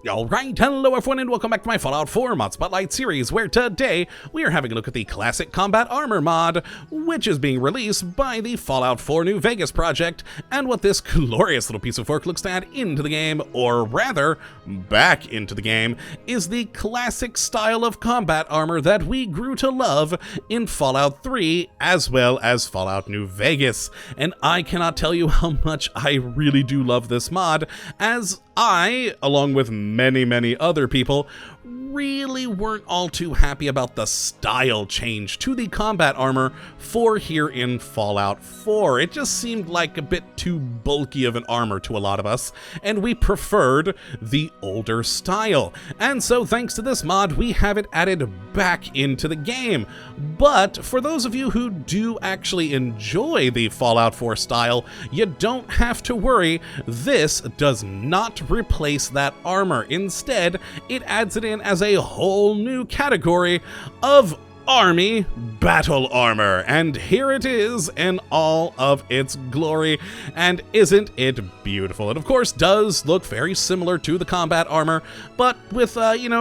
Alright, hello everyone and welcome back to my Fallout 4 Mod Spotlight series, where today we are having a look at the Classic Combat Armor mod, which is being released by the Fallout 4 New Vegas project, and what this glorious little piece of work looks to add into the game, or rather, back into the game, is the classic style of combat armor that we grew to love in Fallout 3, as well as Fallout New Vegas. And I cannot tell you how much I really do love this mod, as I, along with many other people, really weren't all too happy about the style change to the combat armor for here in Fallout 4. It just seemed like a bit too bulky of an armor to a lot of us, and we preferred the older style. And so thanks to this mod, we have it added back into the game. But for those of you who do actually enjoy the Fallout 4 style, you don't have to worry. This does not replace that armor. Instead, it adds it in as a whole new category of Army Battle Armor, and here it is in all of its glory, and isn't it beautiful? It of course does look very similar to the combat armor, but with,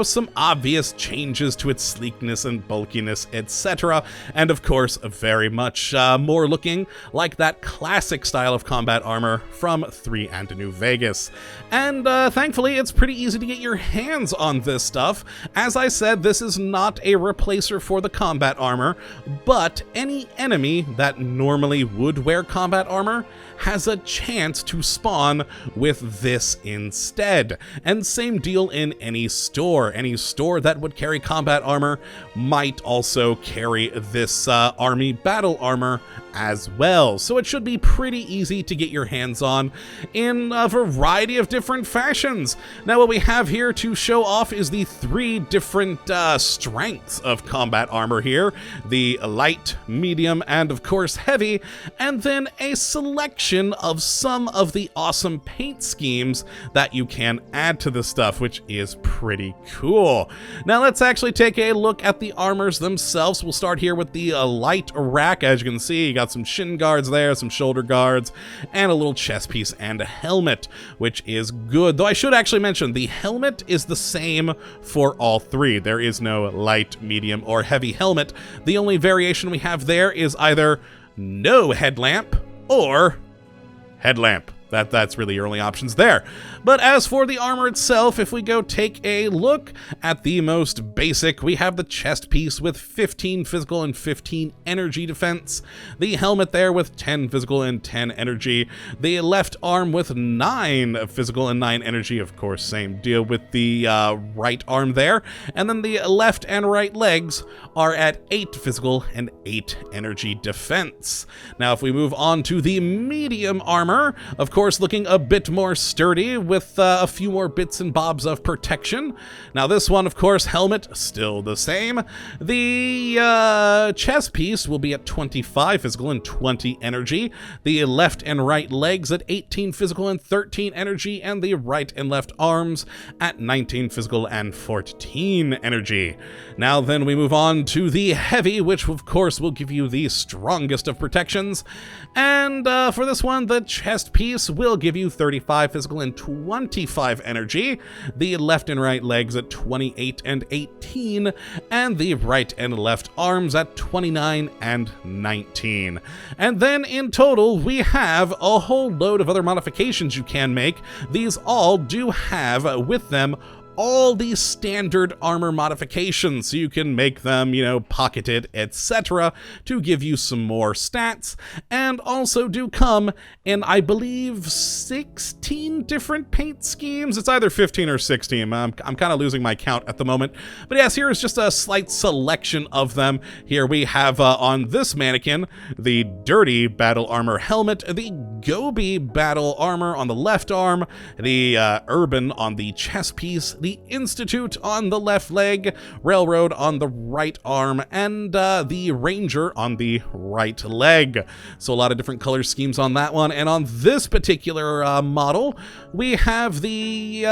some obvious changes to its sleekness and bulkiness, etc., and of course very much more looking like that classic style of combat armor from 3 and New Vegas. And thankfully it's pretty easy to get your hands on this stuff. As I said, this is not a replacer for the combat armor, but any enemy that normally would wear combat armor has a chance to spawn with this instead. And same deal in any store. Any store that would carry combat armor might also carry this army battle armor as well. So it should be pretty easy to get your hands on in a variety of different fashions. Now what we have here to show off is the 3 different strengths of combat armor here. The light, medium, and of course heavy, and then a selection of some of the awesome paint schemes that you can add to this stuff, which is pretty cool. Now let's actually take a look at the armors themselves. We'll start here with the light rack. As you can see, you got some shin guards there, some shoulder guards, and a little chest piece and a helmet, which is good. Though I should actually mention, the helmet is the same for all 3. There is no light, medium, or heavy helmet. The only variation we have there is either no headlamp or headlamp. That's really your only options there. But as for the armor itself, if we go take a look at the most basic, we have the chest piece with 15 physical and 15 energy defense, the helmet there with 10 physical and 10 energy, the left arm with 9 physical and 9 energy, of course same deal with the right arm there, and then the left and right legs are at 8 physical and 8 energy defense. Now if we move on to the medium armor, of course looking a bit more sturdy with a few more bits and bobs of protection. Now this one, of course, helmet still the same. The chest piece will be at 25 physical and 20 energy. The left and right legs at 18 physical and 13 energy, and the right and left arms at 19 physical and 14 energy. Now then we move on to the heavy, which of course will give you the strongest of protections. And for this one, the chest piece will give you 35 physical and 25 energy, the left and right legs at 28 and 18, and the right and left arms at 29 and 19. And then in total, we have a whole load of other modifications you can make. These all do have with them all these standard armor modifications, so you can make them, pocketed, etc., to give you some more stats, and also do come in, I believe, 16 different paint schemes. It's either 15 or 16. I'm kind of losing my count at the moment. But yes, here is just a slight selection of them. Here we have on this mannequin, the Dirty Battle Armor helmet, the Gobi Battle Armor on the left arm, the Urban on the chest piece, the Institute on the left leg, Railroad on the right arm, and the Ranger on the right leg. So a lot of different color schemes on that one. And on this particular model, we have the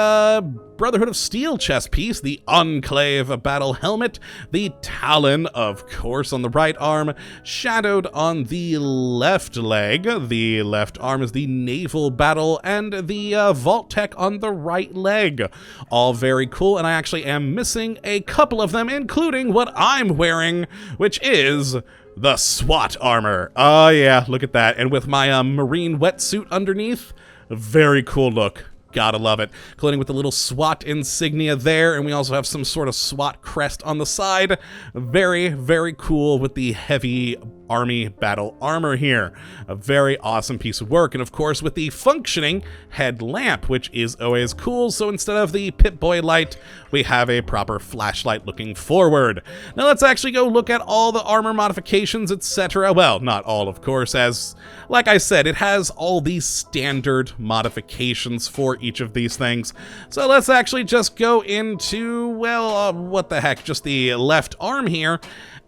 Brotherhood of Steel chest piece, the Enclave battle helmet, the Talon, of course, on the right arm, shadowed on the left leg. The left arm is the Naval battle, and the Vault Tech on the right leg. All very cool, and I actually am missing a couple of them, including what I'm wearing, which is the SWAT armor. Oh yeah, look at that. And with my marine wetsuit underneath, very cool look. Gotta love it. Clothing with the little SWAT insignia there, and we also have some sort of SWAT crest on the side. Very, very cool with the heavy army battle armor here. A very awesome piece of work, and of course with the functioning headlamp, which is always cool. So instead of the Pip-Boy light, we have a proper flashlight looking forward. Now let's actually go look at all the armor modifications, etc. Well, not all, of course, as like I said, it has all these standard modifications for each of these things. So let's actually just go into, well, what the heck, just the left arm here.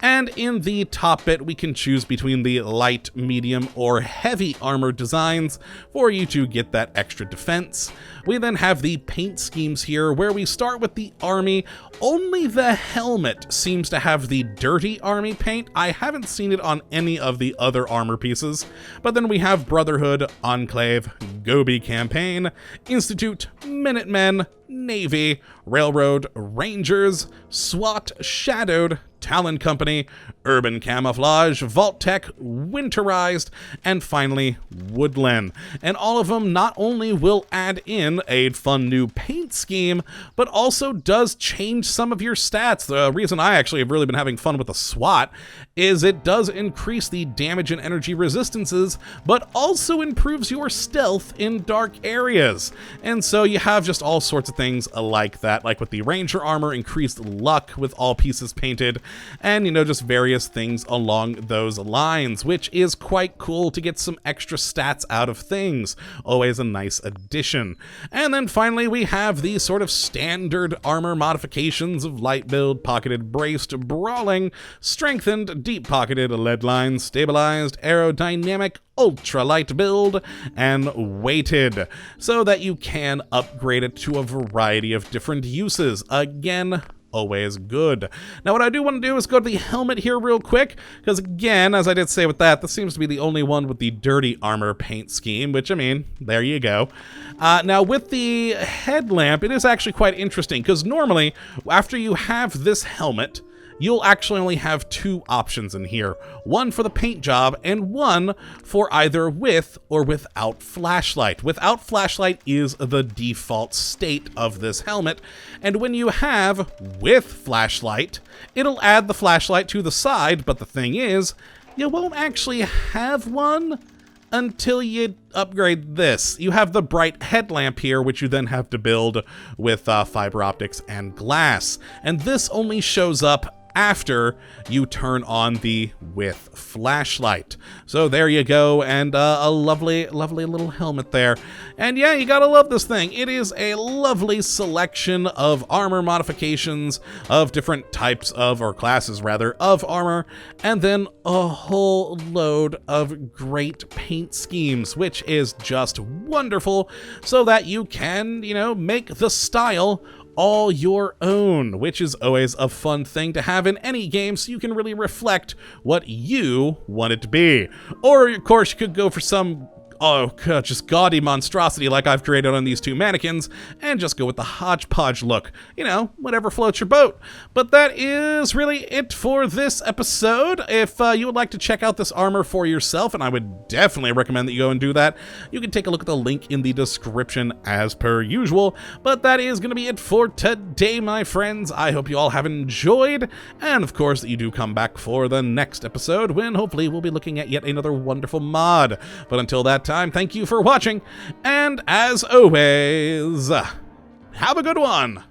And in the top bit, we can choose between the light, medium, or heavy armor designs for you to get that extra defense. We then have the paint schemes here, where we start with the army. Only the helmet seems to have the dirty army paint. I haven't seen it on any of the other armor pieces. But then we have Brotherhood, Enclave, Gobi Campaign, Institute, Minutemen, Navy, Railroad, Rangers, SWAT, Shadowed, Talon Company, Urban Camouflage, Vault Tech, Winterized, and finally Woodland. And all of them not only will add in a fun new paint scheme, but also does change some of your stats. The reason I actually have really been having fun with the SWAT is it does increase the damage and energy resistances, but also improves your stealth in dark areas. And so you have just all sorts of things like that, like with the Ranger armor, increased luck with all pieces painted, and you know, just various things along those lines, which is quite cool to get some extra stats out of things. Always a nice addition. And then finally we have the sort of standard armor modifications of light build, pocketed, braced, brawling, strengthened, deep pocketed, lead line, stabilized, aerodynamic, ultra-light build, and weighted, so that you can upgrade it to a variety of different uses. Again, always good. Now what I do want to do is go to the helmet here real quick, because again, as I did say with that, this seems to be the only one with the dirty armor paint scheme, which I mean, there you go. Now with the headlamp, it is actually quite interesting, because normally after you have this helmet, you'll actually only have two options in here. One for the paint job, and one for either with or without flashlight. Without flashlight is the default state of this helmet, and when you have with flashlight, it'll add the flashlight to the side, but the thing is, you won't actually have one until you upgrade this. You have the bright headlamp here, which you then have to build with fiber optics and glass, and this only shows up after you turn on the with flashlight. So there you go, and a lovely, lovely little helmet there. And yeah, you gotta love this thing. It is a lovely selection of armor modifications of different types of, or classes rather, of armor, and then a whole load of great paint schemes, which is just wonderful, so that you can, you know, make the style all your own, which is always a fun thing to have in any game, so you can really reflect what you want it to be. Or, of course, you could go for some just gaudy monstrosity like I've created on these two mannequins, and just go with the hodgepodge look. You know, whatever floats your boat. But that is really it for this episode. If you would like to check out this armor for yourself, and I would definitely recommend that you go and do that, you can take a look at the link in the description as per usual. But that is going to be it for today, my friends. I hope you all have enjoyed, and of course that you do come back for the next episode, when hopefully we'll be looking at yet another wonderful mod. But until that time, thank you for watching, and as always, have a good one.